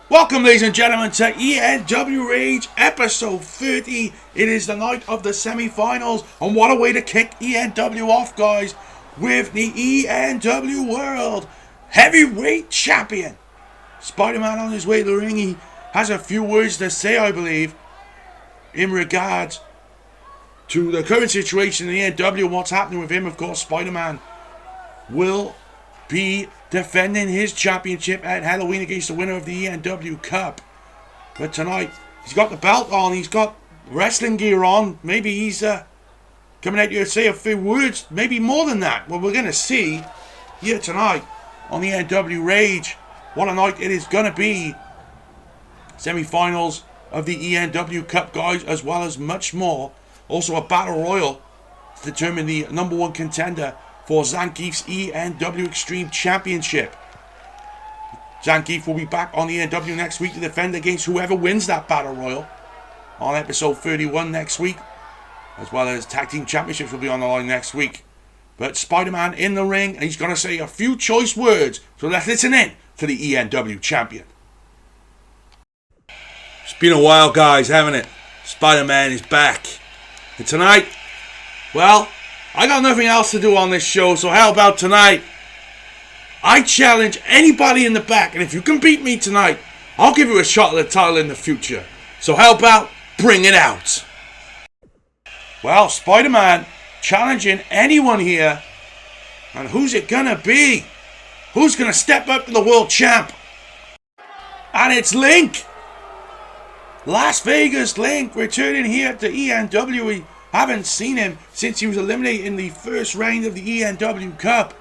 Welcome, ladies and gentlemen, to Enw Rage episode 30. It is the night of the semi-finals, and what a way to kick ENW off, guys, with the ENW World Heavyweight Champion. Spider-Man on his way to the ring. He has a few words to say, I believe, in regards to the current situation in the ENW and what's happening with him. Of course, Spider-Man will be defending his championship at Halloween against the winner of the ENW Cup. But tonight, he's got the belt on, he's got wrestling gear on. Maybe he's coming out here to say a few words, maybe more than that. Well, we're going to see here tonight on the Enw Rage. What a night it is going to be. Semi-finals of the ENW Cup, guys, as well as much more. Also a battle royal to determine the number one contender for Zangief's ENW Extreme Championship. Zangief will be back on the ENW next week to defend against whoever wins that Battle Royal on episode 31 next week, as well as Tag Team Championships will be on the line next week. But Spider-Man in the ring, and he's going to say a few choice words, so let's listen in to the ENW Champion. It's been a while, guys, haven't it? Spider-Man is back. And tonight, well, I got nothing else to do on this show, so how about tonight? I challenge anybody in the back, and if you can beat me tonight, I'll give you a shot at the title in the future. So how about bring it out? Well, Spider-Man challenging anyone here, and who's it gonna be? Who's gonna step up to the world champ? And it's Link! Las Vegas Link returning here to ENW. We haven't seen him since he was eliminated in the first round of the ENW Cup.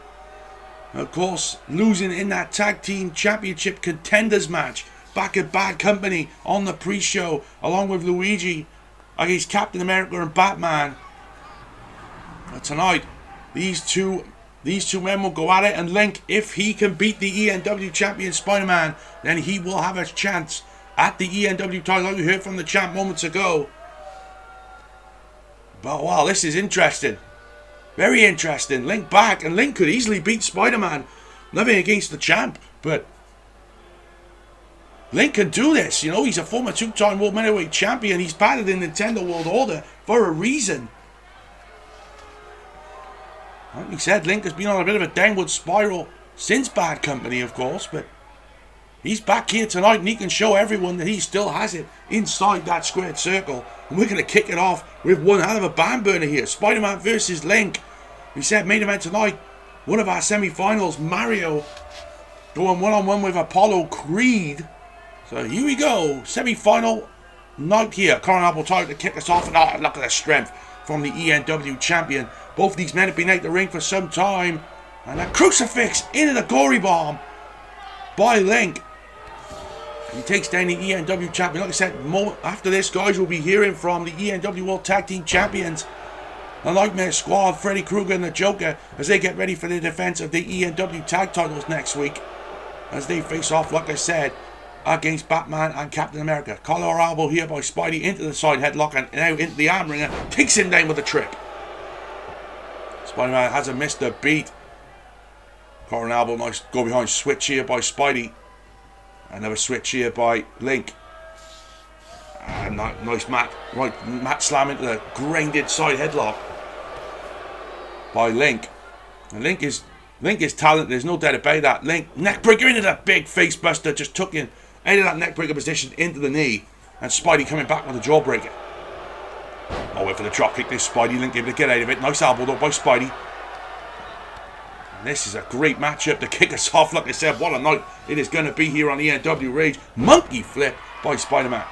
Of course, losing in that Tag Team Championship Contenders match back at Bad Company on the pre-show, along with Luigi against Captain America and Batman. But tonight, these two men will go at it, and Link, if he can beat the ENW champion Spider-Man, then he will have a chance at the ENW title, like we heard from the champ moments ago. But wow, this is interesting. Very interesting. Link back, and Link could easily beat Spider-Man. Nothing against the champ, but Link can do this. You know, he's a former two-time World Middleweight Champion. He's part of the Nintendo World Order for a reason. Like we said, Link has been on a bit of a downward spiral since Bad Company, of course, but he's back here tonight, and he can show everyone that he still has it inside that squared circle. And we're going to kick it off with one hell of a barn burner here. Spider-Man versus Link. We said main event tonight. One of our semi-finals. Mario going one-on-one with Apollo Creed. So here we go. Semi-final night here. Coronado title to kick us off. And oh, look at the strength from the ENW champion. Both of these men have been out the ring for some time. And a crucifix into the gory bomb by Link. He takes down the ENW champion. Like I said, after this, guys, we'll be hearing from the ENW World Tag Team Champions, the Nightmare Squad, Freddy Krueger and the Joker, as they get ready for the defense of the ENW tag titles next week, as they face off, like I said, against Batman and Captain America. Collar elbow here by Spidey into the side headlock and now into the arm wringer. Takes him down with a trip. Spider-Man hasn't missed a beat. Collar elbow, nice go behind switch here by Spidey. Another switch here by Link. And nice mat slam into the grinded side headlock by Link. And Link is talented, there's no doubt about that. Link, neckbreaker into that big face buster, just took in out of that neckbreaker position into the knee. And Spidey coming back with a jawbreaker. Oh, wait for the drop kick, this Spidey. Link able to get out of it. Nice elbow though by Spidey. This is a great matchup to kick us off. Like I said, what a night it is going to be here on the Enw Rage. Monkey flip by Spider-Man.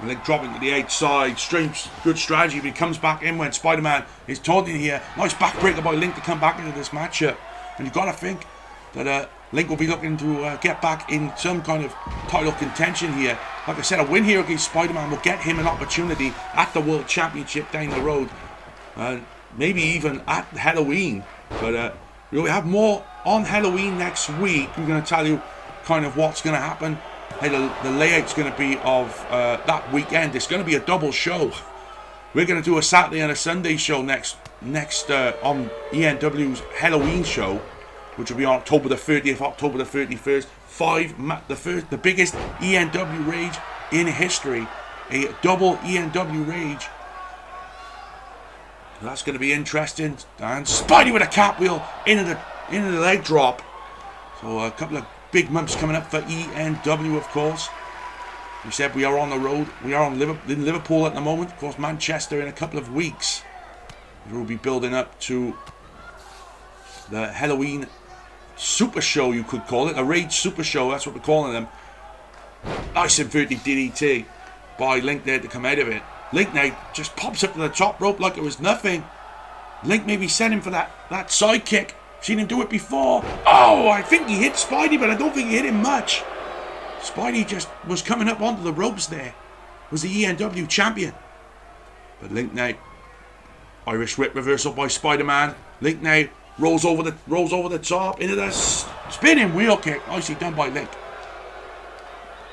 Link dropping to the outside. Strange, good strategy, but he comes back in when Spider-Man is taunting here. Nice backbreaker by Link to come back into this matchup. And you've got to think that Link will be looking to get back in some kind of title contention here. Like I said, a win here against Spider-Man will get him an opportunity at the World Championship down the road. Maybe even at Halloween. But we'll have more on Halloween next week. We're going to tell you kind of what's going to happen, how the layout's going to be of that weekend. It's going to be a double show. We're going to do a Saturday and a Sunday show next on ENW's Halloween show. which will be on October the 30th, October the 31st. The biggest ENW Rage in history. A double ENW Rage. That's going to be interesting. And Spidey with a cartwheel into the leg drop. So a couple of big months coming up for ENW, of course. We said we are on the road. We are in Liverpool at the moment. Of course, Manchester in a couple of weeks. We'll be building up to the Halloween Super Show, you could call it. A Rage Super Show, that's what we're calling them. Nice inverted DDT by Link there to come out of it. Link now just pops up to the top rope like it was nothing. Link maybe sent him for that side kick. Seen him do it before. Oh, I think he hit Spidey, but I don't think he hit him much. Spidey just was coming up onto the ropes there. Was the ENW champion. But Link now, Irish whip reversal by Spider-Man. Link now rolls over the top into the spinning wheel kick. Nicely done by Link.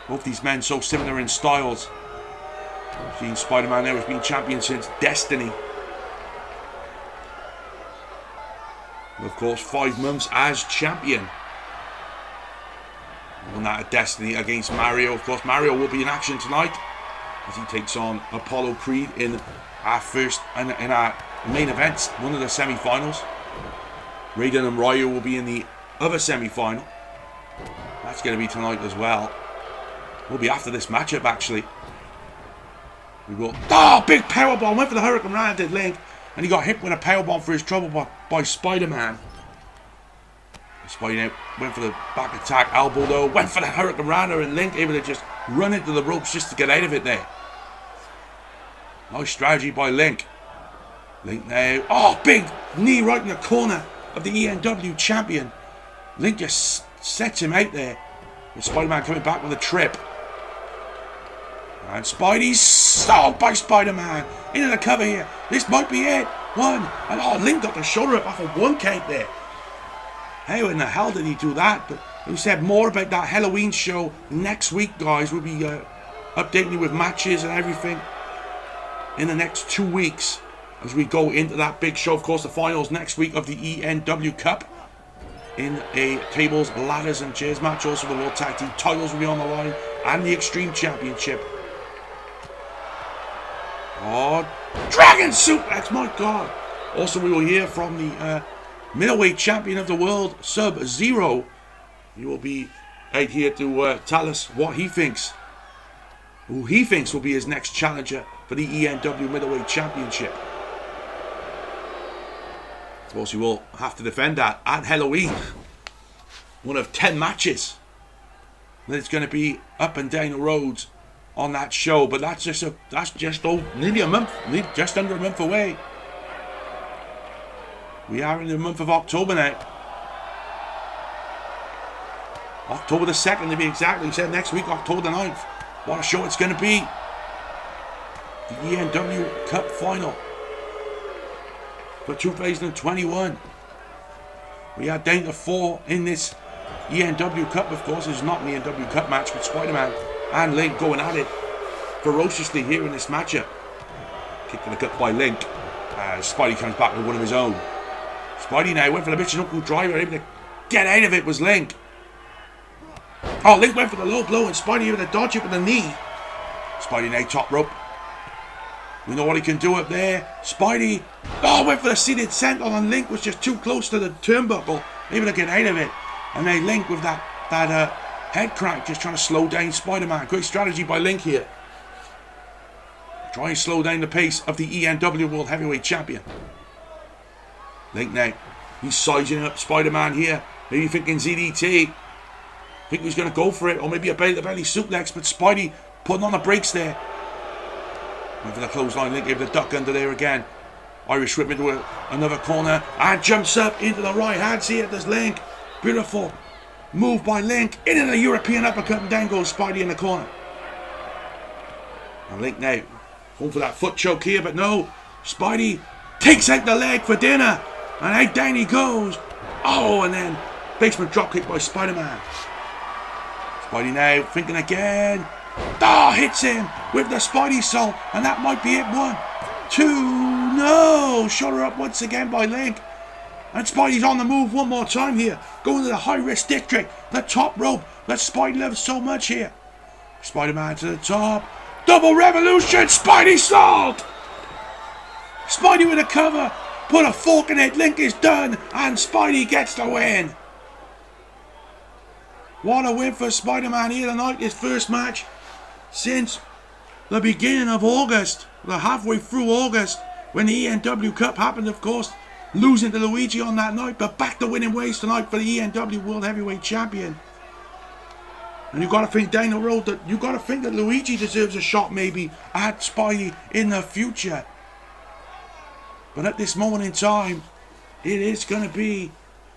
Both these men so similar in styles. Seeing Spider-Man there has been champion since Destiny. And of course, 5 months as champion. Won that at Destiny against Mario. Of course, Mario will be in action tonight as he takes on Apollo Creed in our main events, one of the semi-finals. Raiden and Ryu will be in the other semi-final. That's going to be tonight as well. Will be after this matchup, actually. We will. Oh, big powerbomb. Went for the Hurricane Rana, did Link. And he got hit with a powerbomb for his trouble by Spider-Man. Spidey went for the back attack, elbow though. Went for the Hurricane Rana, and Link able to just run into the ropes just to get out of it there. Nice strategy by Link. Link now. Oh, big knee right in the corner of the ENW champion. Link just sets him out there. With Spider-Man coming back with a trip. And Spidey's stalled by Spider-Man. Into the cover here. This might be it. One. And oh, Link got the shoulder up off of one count there. How in the hell did he do that? But we said more about that Halloween show next week, guys. We'll be updating you with matches and everything in the next 2 weeks as we go into that big show. Of course, the finals next week of the ENW Cup in a tables, ladders and chairs match. Also, the World Tag Team titles will be on the line and the Extreme Championship. Oh, Dragon Suplex, my God. Also, we will hear from the middleweight champion of the world, Sub-Zero. He will be out here to tell us what he thinks. Who he thinks will be his next challenger for the ENW middleweight championship. Of course, he will have to defend that at Halloween. One of 10 matches. It's going to be up and down the roads on that show, but that's just nearly a month, just under a month away. We are in the month of October now. October the 2nd to be exact. We said next week, October the 9th. What a show it's going to be. The ENW Cup final for 2021. We are down to 4 in this ENW Cup, of course. It's not an ENW Cup match, but Spider-Man and Link going at it ferociously here in this matchup. Kick to the gut by Link as Spidey comes back with one of his own. Spidey now went for the bitch knuckle driver, able to get out of it was Link. Oh, Link went for the low blow and Spidey able to dodge it with the knee. Spidey now top rope. We know what he can do up there. Spidey, went for the seated senton and Link was just too close to the turnbuckle, able to get out of it. And now Link with that head crank just trying to slow down Spider-Man. Great strategy by Link here. Try and slow down the pace of the ENW World Heavyweight Champion. Link now, he's sizing up Spider-Man here. Maybe thinking ZDT. Think he's going to go for it. Or maybe a belly suplex. But Spidey putting on the brakes there. Went for the clothesline. Link able to duck under there again. Irish whip into another corner. And jumps up into the right hand. See it, there's Link. Beautiful move by Link. Into the European uppercut. And down goes Spidey in the corner. And Link now going for that foot choke here. But no. Spidey takes out the leg for dinner. And out down he goes. Oh, and then basement dropkick by Spider-Man. Spidey now thinking again. Oh, hits him with the Spidey Soul. And that might be it. 1, 2, no. Shoulder up once again by Link. And Spidey's on the move one more time here. Going to the high-risk district. The top rope that Spidey loves so much here. Spider-Man to the top. Double revolution. Spidey salt. Spidey with a cover. Put a fork in it. Link is done. And Spidey gets the win. What a win for Spider-Man here tonight. His first match since the beginning of August. We're halfway through August. When the ENW Cup happened, of course. Losing to Luigi on that night. But back to winning ways tonight for the ENW World Heavyweight Champion. And you've got to think down the road that Luigi deserves a shot maybe at Spidey in the future. But at this moment in time, it is going to be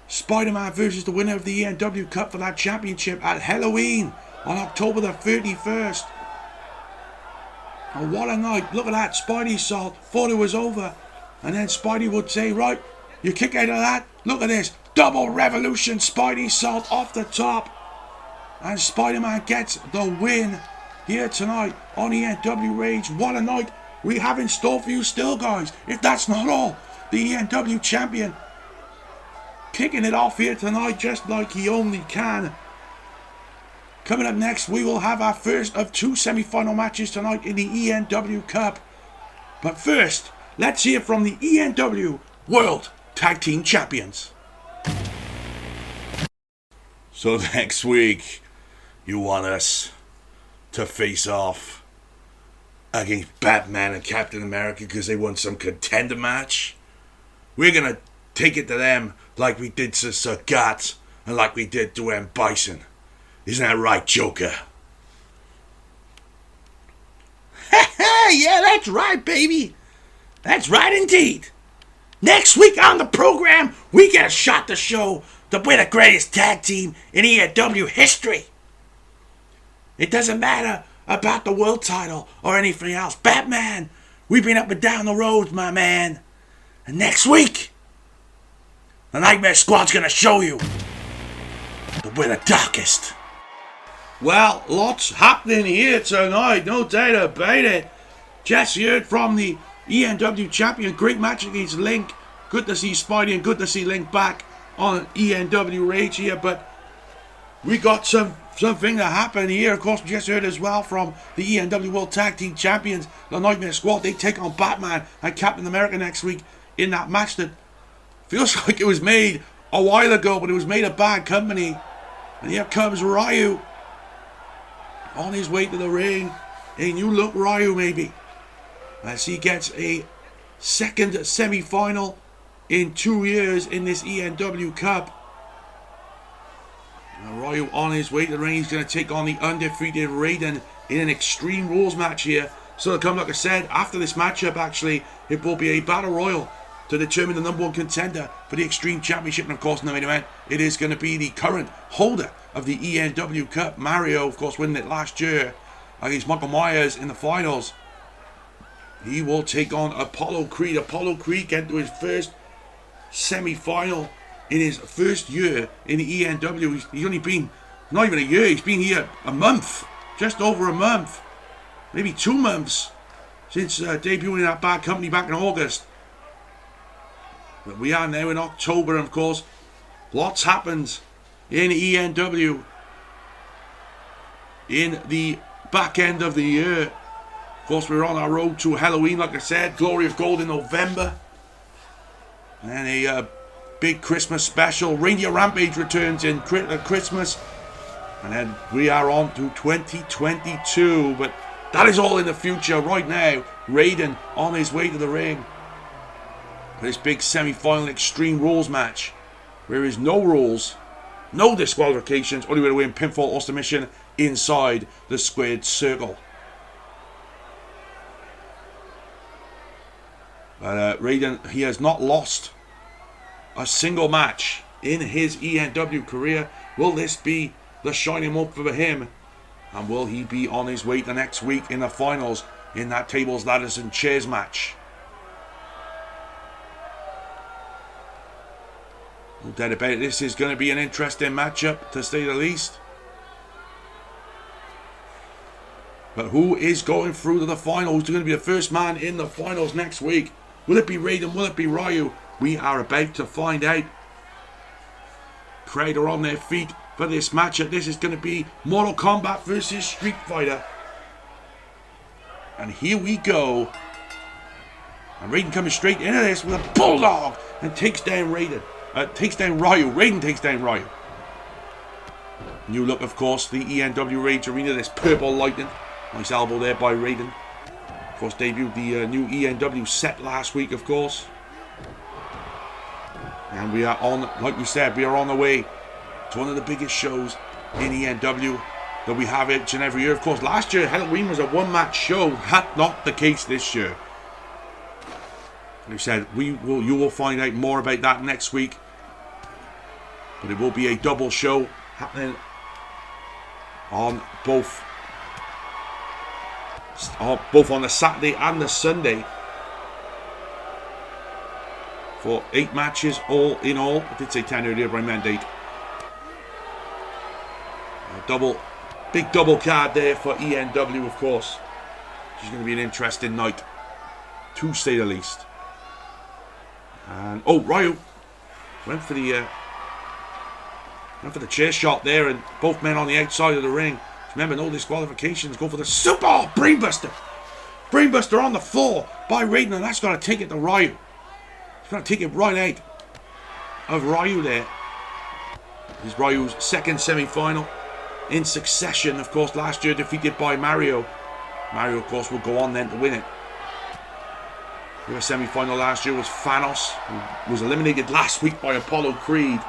Spider-Man versus the winner of the ENW Cup for that championship at Halloween on October the 31st. And what a night. Look at that. Spidey salt. Thought it was over. And then Spidey would say, right, you kick out of that. Look at this. Double revolution. Spidey salt off the top. And Spider-Man gets the win here tonight on Enw Rage. What a night we have in store for you still, guys. If that's not all, the ENW champion kicking it off here tonight just like he only can. Coming up next, we will have our first of two semi-final matches tonight in the ENW Cup. But first, let's hear from the ENW World Tag Team Champions. So next week, you want us to face off against Batman and Captain America because they won some contender match? We're going to take it to them like we did to Sagat and like we did to M. Bison. Isn't that right, Joker? Yeah, that's right, baby. That's right indeed. Next week on the program, we get a shot to show that we're the greatest tag team in ENW history. It doesn't matter about the world title or anything else. Batman, we've been up and down the roads, my man. And next week, the Nightmare Squad's going to show you that we're the darkest. Well, lots happening here tonight, no doubt about it. Just heard from the ENW champion, great match against Link. Good to see Spidey and good to see Link back on ENW Rage here, but we got something that happened here. Of course, we just heard as well from the ENW World Tag Team Champions, the Nightmare Squad. They take on Batman and Captain America next week in that match that feels like it was made a while ago, but it was made a bad company. And here comes Ryu on his way to the ring. A new look Ryu maybe, as he gets a second semi-final in 2 years in this ENW Cup. And Ryu on his way to the ring. He's going to take on the undefeated Raiden in an Extreme Rules match here. So to come, like I said, after this matchup, actually, it will be a battle royal to determine the number one contender for the Extreme Championship. And of course, in the main event, it is going to be the current holder of the ENW Cup, Mario, of course, winning it last year against Michael Myers in the finals. He will take on Apollo Creed. Apollo Creed getting to his first semi-final in his first year in the ENW. He's only been, not even a year, he's been here a month, just over a month, maybe 2 months since debuting in that bad company back in August. But we are now in October, and of course, lots happens in ENW in the back end of the year. Of course, we're on our road to Halloween, like I said, Glory of Gold in November. And a big Christmas special. Reindeer Rampage returns in Christmas. And then we are on to 2022. But that is all in the future. Right now, Raiden on his way to the ring for this big semi-final Extreme Rules match. There is no rules, no disqualifications, only way to win pinfall or submission inside the squared circle. But Raiden, he has not lost a single match in his ENW career. Will this be the shining moment for him? And will he be on his way to next week in the finals in that tables, ladders and chairs match? No doubt about it, this is going to be an interesting matchup, to say the least. But who is going through to the final? Who's going to be the first man in the finals next week? Will it be Raiden? Will it be Ryu? We are about to find out. Crowd are on their feet for this matchup. This is going to be Mortal Kombat versus Street Fighter. And here we go. And Raiden coming straight into this with a bulldog and takes down Raiden. Takes down Ryu. Raiden takes down Ryu. New look, of course, the ENW Rage Arena. This purple lightning. Nice elbow there by Raiden. Of course, debuted the new ENW set last week, of course. And we are on, like we said, we are on the way to one of the biggest shows in ENW that we have each and every year. Of course, last year Halloween was a one-match show. That's not the case this year. Like I said, you will find out more about that next week. But it will be a double show happening on both on the Saturday and the Sunday. For 8 matches all in all. I did say 10 earlier, but I meant 8. Big double card there for ENW, of course. It's going to be an interesting night, to say the least. And Ryu went for the chair shot there, and both men on the outside of the ring. Remember, no disqualifications. Go for the super brainbuster. Brainbuster on the floor by Raiden, and that's going to take it to Ryu. He's going to take it right out of Ryu there. This is Ryu's second semi-final in succession. Of course, last year defeated by Mario. Mario, of course, will go on then to win it. The semi-final last year was Thanos, who was eliminated last week by Apollo Creed.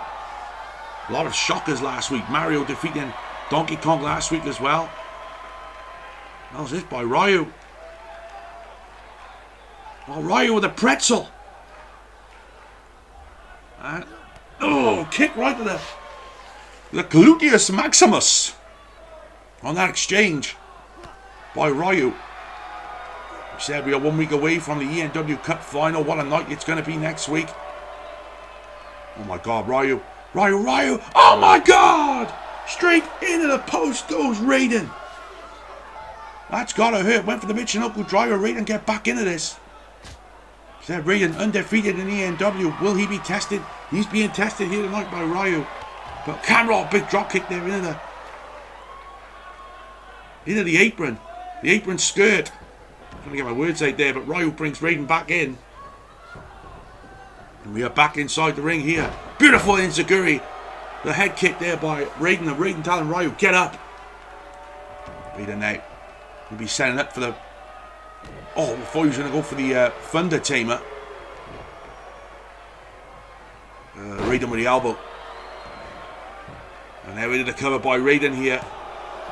A lot of shockers last week. Mario defeating Donkey Kong last week as well. That was it by Ryu. Ryu with a pretzel. And, kick right to the gluteus maximus on that exchange by Ryu. We said we are 1 week away from the ENW Cup final. What a night it's going to be next week. Oh my God, Ryu. Oh my God! Straight into the post goes Raiden. That's got to hurt. Went for the Michinoku driver. Raiden get back into this. Said Raiden undefeated in ENW. Will he be tested? He's being tested here tonight by Ryu. But camera, big drop kick there into the apron. The apron skirt. I'm trying to get my words out there, but Ryu brings Raiden back in. And we are back inside the ring here. Beautiful Enziguri. The head kick there by Raiden. And Raiden telling Ryu, get up. Raiden now. He'll be setting up for the... before he was going to go for the Thunder Tamer. Raiden with the elbow. And now into the cover by Raiden here.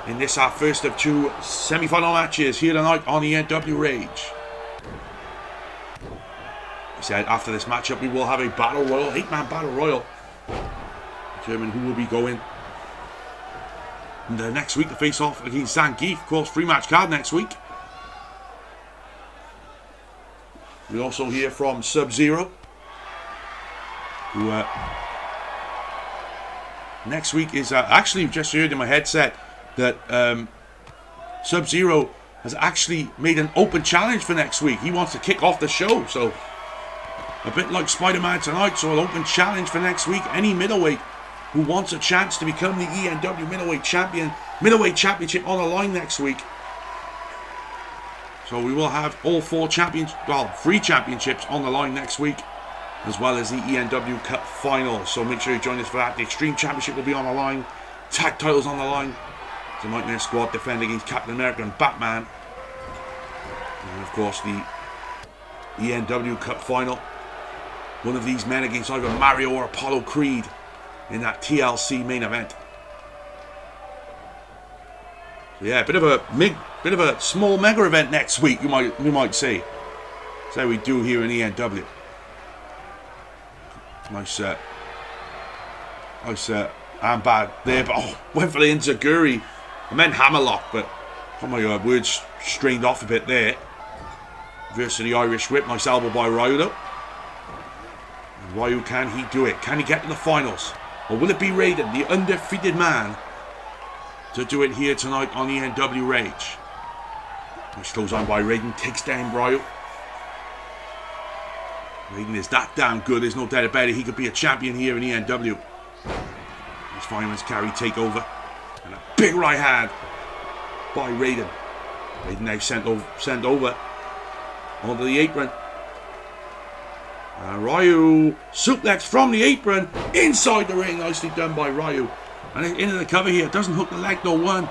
In this, our first of 2 semi-final matches here tonight on the Enw Rage. He said after this matchup we will have a battle royal, 8-man battle royal. Determine who will be going. And next week to face off against Zangief. Of course, 3-match card next week. We also hear from Sub-Zero, who next week is actually just heard in my headset that Sub-Zero has actually made an open challenge for next week. He wants to kick off the show, so a bit like Spider-Man tonight. So an open challenge for next week. Any middleweight who wants a chance to become the ENW middleweight championship on the line next week. So we will have all 3 championships on the line next week, as well as the ENW Cup final. So make sure you join us for that. The Extreme Championship will be on the line. Tag titles on the line. The Nightmare Squad defend against Captain America and Batman. And of course the ENW Cup final. One of these men against either Mario or Apollo Creed in that TLC main event. So yeah, bit of a small mega event next week, you might say. That's how we do here in ENW. Nice armband there, but went for the Enziguri. I meant hammerlock, but got my words strained off a bit there. Versus the Irish whip, nice elbow by Ryu though. And Ryu, can he do it? Can he get to the finals? Or will it be Raiden, the undefeated man, to do it here tonight on ENW Rage? Which goes on by Raiden, takes down Ryu. Raiden is that damn good, there's no doubt about it. He could be a champion here in ENW. This fireman's carry take over. And a big right hand by Raiden. Raiden now sent over onto the apron. And Ryu suplex from the apron inside the ring. Nicely done by Ryu. And into the cover here. Doesn't hook the leg though. 1,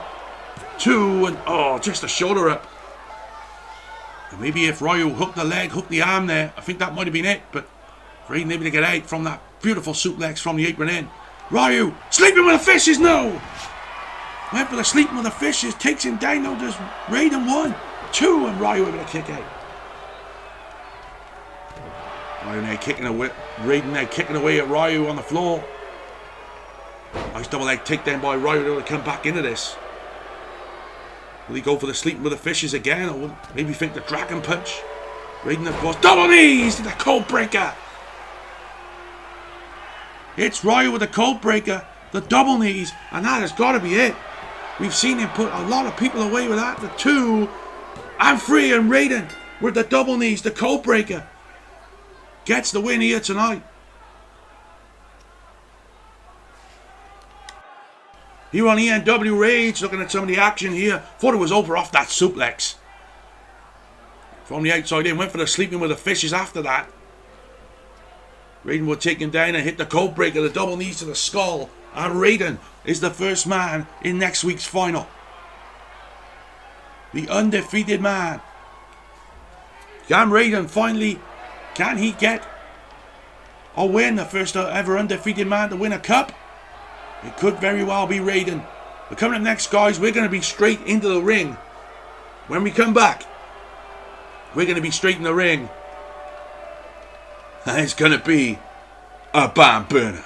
2, and oh, just a shoulder up. And maybe if Ryu hooked the leg, hooked the arm there, I think that might have been it. But Raiden able to get out from that beautiful suplex from the apron in. Ryu sleeping with the fishes. No. Went for the sleeping with the fishes. Takes him down. No, does Raiden 1, 2, and Ryu able to kick out. Ryu now kicking away. Raiden now kicking away at Ryu on the floor. Nice double leg takedown by Ryu to come back into this. Will he go for the sleeping with the fishes again, or will maybe think the dragon punch? Raiden, of course, double knees to the cold breaker. It's Ryu with the cold breaker, the double knees, and that has got to be it. We've seen him put a lot of people away with that. The 2 and 3, and Raiden with the double knees, the cold breaker, gets the win here tonight. Here on Enw Rage, looking at some of the action here. Thought it was over off that suplex. From the outside in, went for the sleeping with the fishes after that. Raiden will take him down and hit the cold breaker, the double knees to the skull. And Raiden is the first man in next week's final. The undefeated man. Can Raiden finally, can he get a win? The first ever undefeated man to win a cup? It could very well be Raiden. But coming up next, guys, we're going to be straight into the ring. When we come back, we're going to be straight in the ring. And it's going to be a barn burner.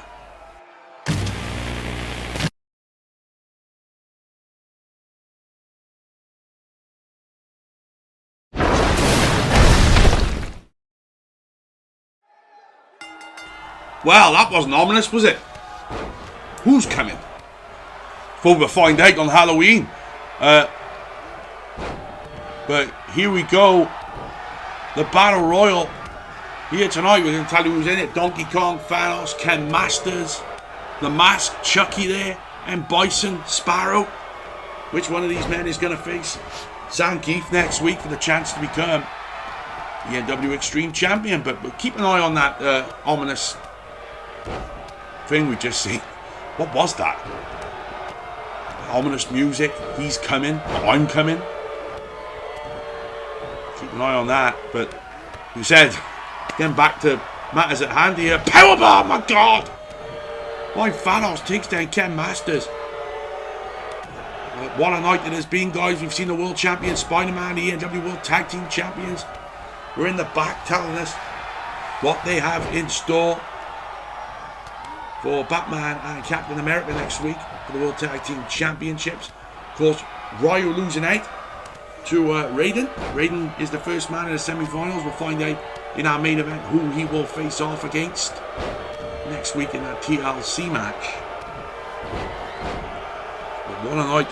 Well, that wasn't ominous, was it? Who's coming? Well, we'll find out on Halloween. But here we go. The Battle Royal. Here tonight, we're going to tell you who's in it. Donkey Kong, Thanos, Ken Masters, The Mask, Chucky there, and Bison, Sparrow. Which one of these men is going to face Sam Keith next week for the chance to become the NW Extreme Champion? But we'll keep an eye on that ominous thing we just seen. What was that? Ominous music. He's coming. I'm coming. Keep an eye on that. But you said, getting back to matters at hand here. Powerbomb, my God! Why Thanos takes down Ken Masters. What a night it has been, guys. We've seen the World Champion Spider-Man, the ENW World Tag Team Champions. We're in the back telling us what they have in store for Batman and Captain America next week for the World Tag Team Championships. Of course, Ryu losing out to Raiden. Raiden is the first man in the semi-finals. We'll find out in our main event who he will face off against next week in that TLC match. But what a night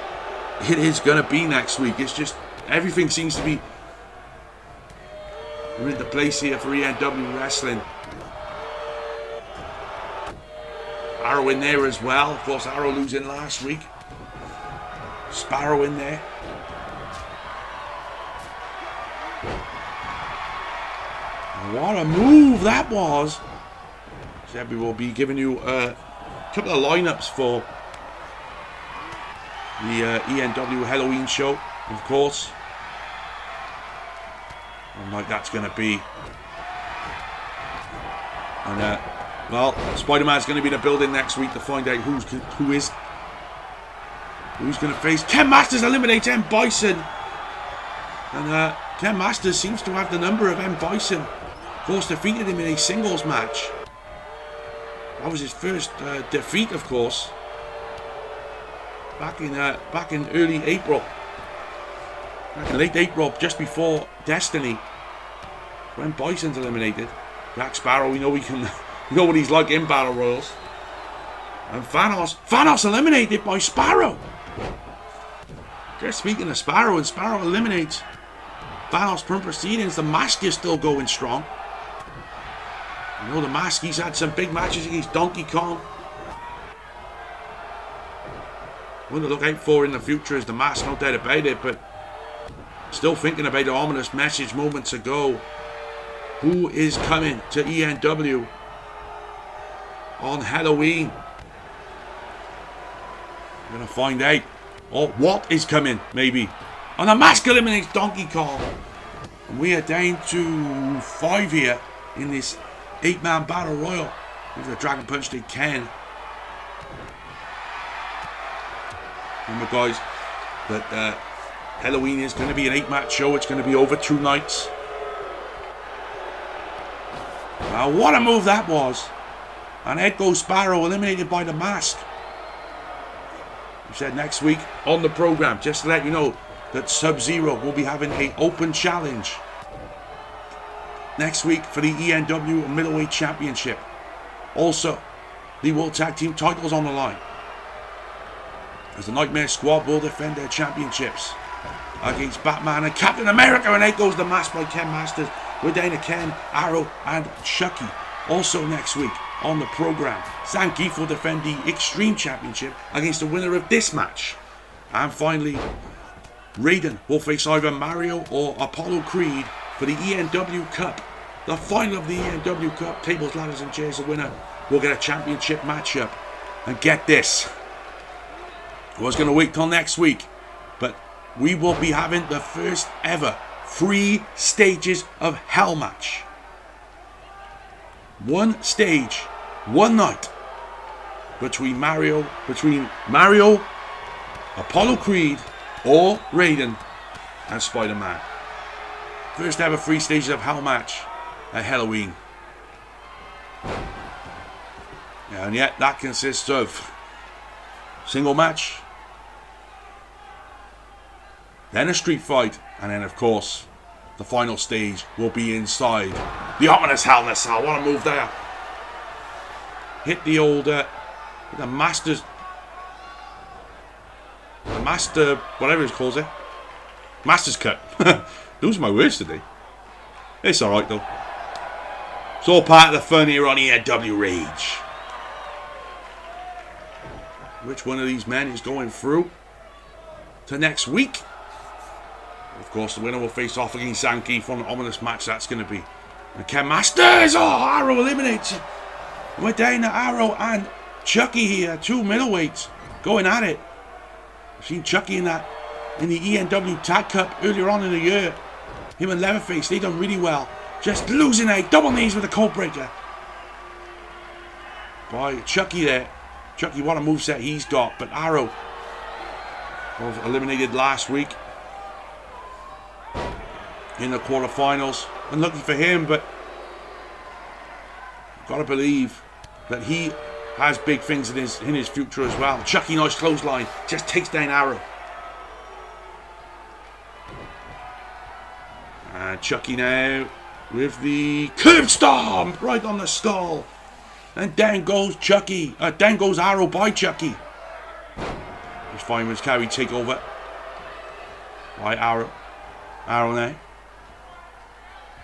it is going to be next week. It's just, everything seems to be into place here for ENW Wrestling. Arrow in there as well. Of course, Arrow losing last week. Sparrow in there. And what a move that was. So we will be giving you a couple of lineups for the ENW Halloween show, of course. And like that's going to be. And well, Spider-Man's going to be in the building next week to find out who's going to face. Ken Masters eliminates M. Bison. And Ken Masters seems to have the number of M. Bison. Of course, defeated him in a singles match. That was his first defeat, of course. Back in early April. Back in late April, just before Destiny. When Bison's eliminated. Jack Sparrow, we know we can... You know what he's like in Battle Royals. And Thanos eliminated by Sparrow. Just speaking of Sparrow, and Sparrow eliminates Thanos from proceedings. The Mask is still going strong. You know, the Mask, he's had some big matches against Donkey Kong. One to look out for in the future is the Mask, no doubt about it, but still thinking about the ominous message moments ago. Who is coming to ENW on Halloween? We're going to find out. Or what is coming, maybe. And the Mask eliminates Donkey Kong. And we are down to 5 here in this 8-man battle royal. With the Dragon Punch they can. Remember, guys, that Halloween is going to be an 8-match show. It's going to be over 2 nights. Now, what a move that was. And Edgo Sparrow eliminated by the Mask. We said next week on the program, just to let you know, that Sub-Zero will be having an open challenge next week for the ENW Middleweight Championship. Also, the World Tag Team titles on the line, as the Nightmare Squad will defend their championships against Batman and Captain America. And out goes the Mask by Ken Masters. We're down to Ken, Arrow and Chucky. Also next week on the program, Zangief will defend the Extreme Championship against the winner of this match. And finally, Raiden will face either Mario or Apollo Creed for the ENW Cup. The final of the ENW Cup, tables, ladders and chairs. The winner will get a championship matchup. And get this, I was going to wait till next week, but we will be having the first ever 3 stages of Hell match. 1 stage, 1 night, between Mario, Apollo Creed, or Raiden and Spider-Man. First ever 3 stages of Hell match at Halloween. And yet that consists of single match, then a street fight, and then of course the final stage will be inside the ominous Hell in a Cell. What a move there. Hit the old the master, whatever it calls it, Master's Cut. Losing my words today. It's alright though. It's all part of the fun here on Enw Rage. Which one of these men is going through to next week? Of course, the winner will face off against Zangief on an ominous match that's going to be. And Ken Masters! Oh, Arrow eliminates it. We're down to Arrow and Chucky here, 2 middleweights going at it. I've seen Chucky in the ENW Tag Cup earlier on in the year. Him and Leatherface, they done really well. Just losing out, double knees with a code breaker by Chucky there. Chucky, what a moveset he's got. But Arrow was eliminated last week in the quarterfinals. Unlucky for him, but gotta believe that he has big things in his future as well. Chucky, nice clothesline, just takes down Arrow. And Chucky now with the curb stomp right on the skull. And down goes Chucky. Down goes Arrow by Chucky. This fireman's carry take over by Arrow. Arrow now.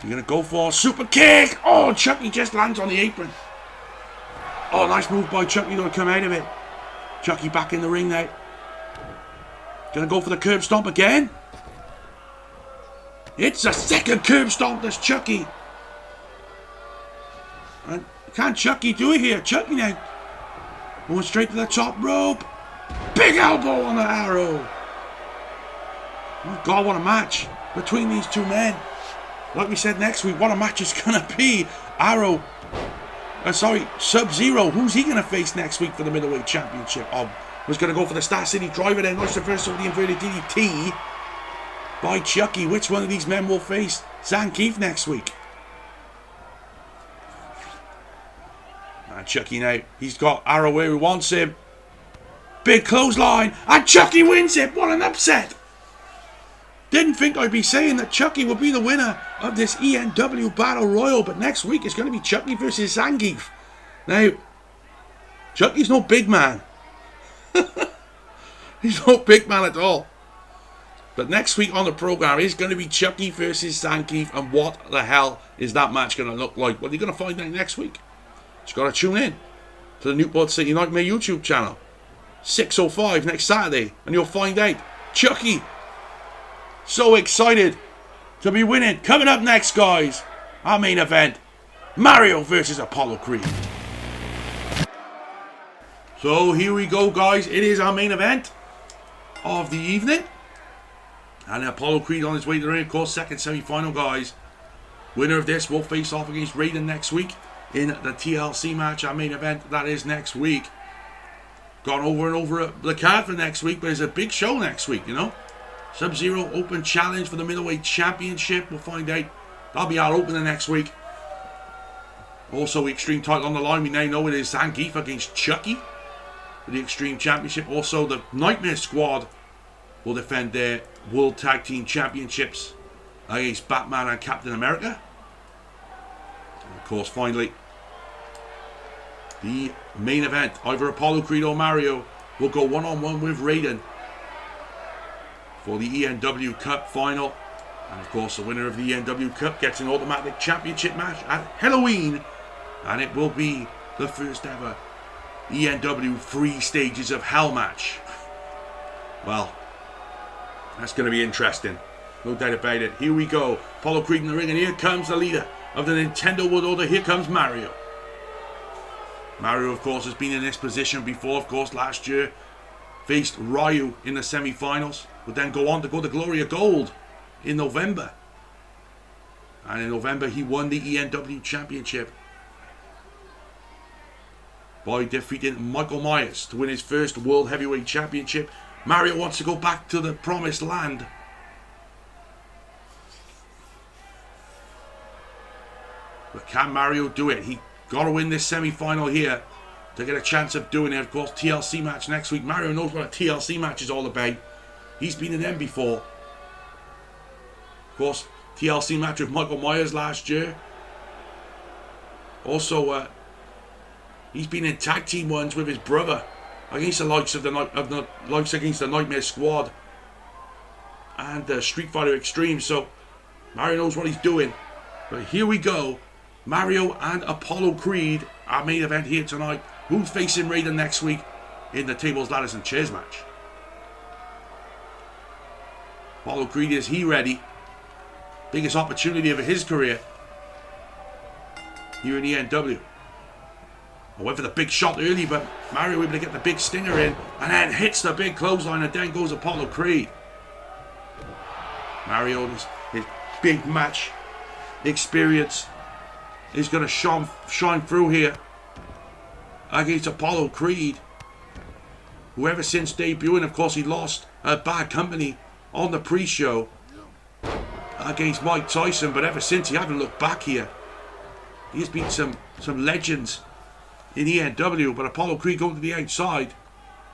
You're going to go for a super kick. Oh, Chucky just lands on the apron. Oh, nice move by Chucky to come out of it. Chucky back in the ring now. Going to go for the curb stomp again. It's a second curb stomp. That's Chucky. And can Chucky do it here? Chucky now going straight to the top rope. Big elbow on the Arrow. Oh God, what a match between these 2 men. Like we said next week, what a match it's going to be. Arrow, Sub-Zero. Who's he going to face next week for the Middleweight Championship? Oh, was going to go for the Star City Driver then. Nice reversal with the inverted DDT by Chucky. Which one of these men will face Zangief next week? And Chucky now, he's got Arrow where he wants him. Big clothesline, and Chucky wins it. What an upset. Didn't think I'd be saying that Chucky will be the winner of this ENW Battle Royal, but next week it's going to be Chucky versus Zangief. Now, Chucky's no big man. He's no big man at all. But next week on the program is going to be Chucky versus Zangief, and what the hell is that match going to look like? Well, you're going to find out next week. Just got to tune in to the Newport City Nightmare YouTube channel, 6:05 next Saturday, and you'll find out. Chucky, so excited to be winning. Coming up next, guys, our main event, Mario versus Apollo Creed. So here we go, guys. It is our main event of the evening. And Apollo Creed on his way to the ring, of course, second semi-final, guys. Winner of this will face off against Raiden next week in the TLC match, our main event. That is next week. Gone over and over the card for next week, but it's a big show next week, you know. Sub-Zero Open Challenge for the Middleweight Championship. We'll find out. That'll be our opener next week. Also, Extreme title on the line. We now know it is Zangief against Chucky for the Extreme Championship. Also, the Nightmare Squad will defend their World Tag Team Championships against Batman and Captain America. And of course, finally, the main event, either Apollo Creed or Mario, will go one-on-one with Raiden for the ENW Cup final. And of course, the winner of the ENW Cup gets an automatic championship match at Halloween. And it will be the first ever ENW 3 Stages of Hell match. Well, that's going to be interesting. No doubt about it. Here we go. Apollo Creed in the ring, and here comes the leader of the Nintendo World Order. Here comes Mario. Mario, of course, has been in this position before. Of course, last year faced Ryu in the semi-finals. Would then go on to go to Glory of Gold in November. And in November, he won the ENW Championship by defeating Michael Myers to win his first World Heavyweight Championship. Mario wants to go back to the promised land. But can Mario do it? He got to win this semi-final here to get a chance of doing it. Of course, TLC match next week. Mario knows what a TLC match is all about. He's been in them before. Of course, TLC match with Michael Myers last year. Also, he's been in tag team ones with his brother against the likes of the likes against the Nightmare Squad and Street Fighter Extreme. So Mario knows what he's doing. But here we go, Mario and Apollo Creed, our main event here tonight. Who's facing Raiden next week in the tables, ladders, and chairs match? Apollo Creed, is he ready? Biggest opportunity of his career here in ENW. I went for the big shot early, but Mario able to get the big stinger in, and then hits the big clothesline, and then goes Apollo Creed. Mario, his big match experience is going to shine through here against Apollo Creed, who ever since debuting, of course, he lost a Bad Company on the pre-show against Mike Tyson, but ever since he hasn't looked back here. He's beat some legends in ENW, but Apollo Creed going to the outside.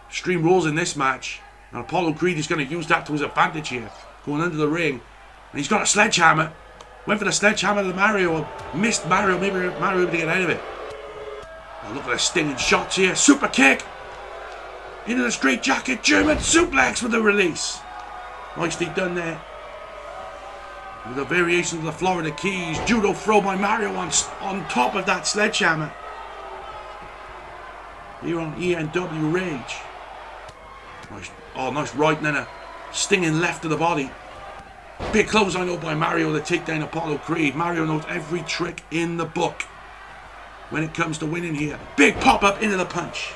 Extreme Rules in this match, and Apollo Creed is going to use that to his advantage here, going under the ring, and he's got a sledgehammer. Went for the sledgehammer to Mario, missed Mario. Maybe Mario able to get out of it. Oh, look at the stinging shots here. Super kick into the straight jacket, German suplex with the release. Nicely done there. With the variation of the Florida Keys, judo throw by Mario on top of that sledgehammer. Here on ENW Rage. Nice right, and then a stinging left to the body. Big clothesline out by Mario to take down Apollo Creed. Mario knows every trick in the book when it comes to winning here. Big pop-up into the punch.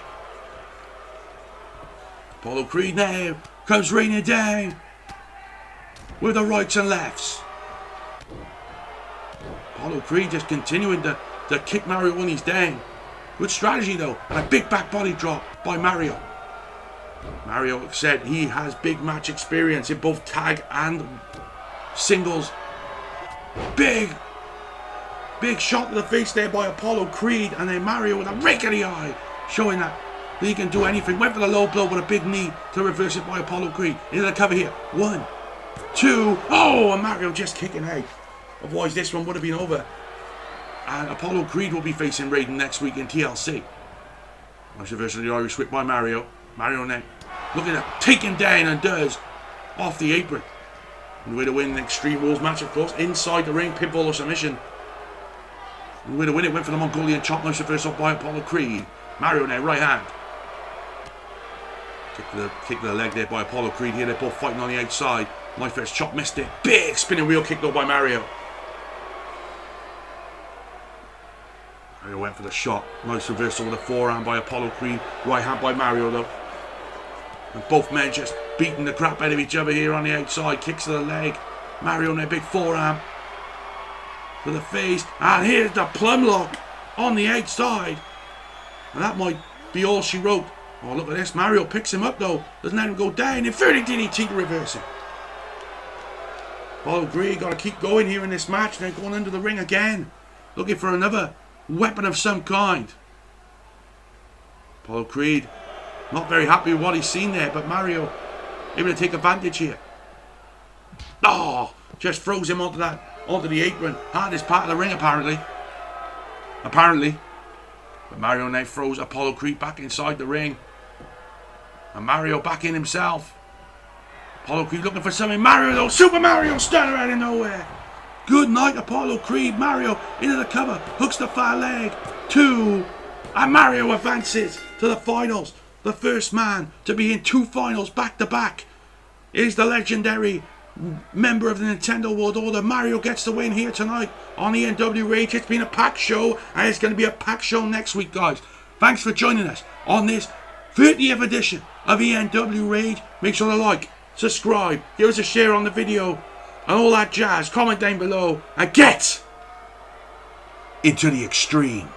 Apollo Creed now comes raining down with the rights and lefts. Apollo Creed just continuing to kick Mario when he's down. Good strategy though, and a big back body drop by Mario. Mario said he has big match experience in both tag and singles. Big shot to the face there by Apollo Creed, and then Mario with a rake of the eye, showing that he can do anything. Went for the low blow with a big knee to reverse it by Apollo Creed. Into the cover here. 1, 2. Oh, and Mario just kicking out. Otherwise this one would have been over. And Apollo Creed will be facing Raiden next week in TLC. Nice reversal of the Irish whip by Mario. Mario now, look at that, taken down, and does off the apron. The way to win the Extreme Rules match, of course, inside the ring, pinfall or submission. The way to win it went for the Mongolian chop, nice reverse up by Apollo Creed. Mario now, right hand. Kick to the leg there by Apollo Creed here. They're both fighting on the outside. Nice first chop, missed it. Big spinning wheel kick though by Mario. Mario went for the shot. Nice reversal with a forearm by Apollo Creed. Right hand by Mario though. And both men just beating the crap out of each other here on the outside. Kicks to the leg. Mario on a big forearm to the face. And here's the plum lock on the outside. And that might be all she wrote. Oh, look at this. Mario picks him up though. Doesn't let him go down. Inverted DDT to reverse it. Apollo Creed got to keep going here in this match. They're going into the ring again. Looking for another weapon of some kind. Apollo Creed not very happy with what he's seen there, but Mario able to take advantage here. Oh, just throws him onto the apron. Hardest part of the ring apparently. But Mario now throws Apollo Creed back inside the ring. And Mario back in himself. Apollo Creed looking for something. Mario though, Super Mario stunner out of nowhere. Good night, Apollo Creed. Mario into the cover, hooks the far leg. 2. And Mario advances to the finals. The first man to be in 2 finals back to back is the legendary member of the Nintendo World Order. Mario gets the win here tonight on the Enw Rage. It's been a packed show, and it's going to be a packed show next week, guys. Thanks for joining us on this 30th edition of Enw Rage. Make sure to like, subscribe, give us a share on the video, and all that jazz. Comment down below and get into the extreme.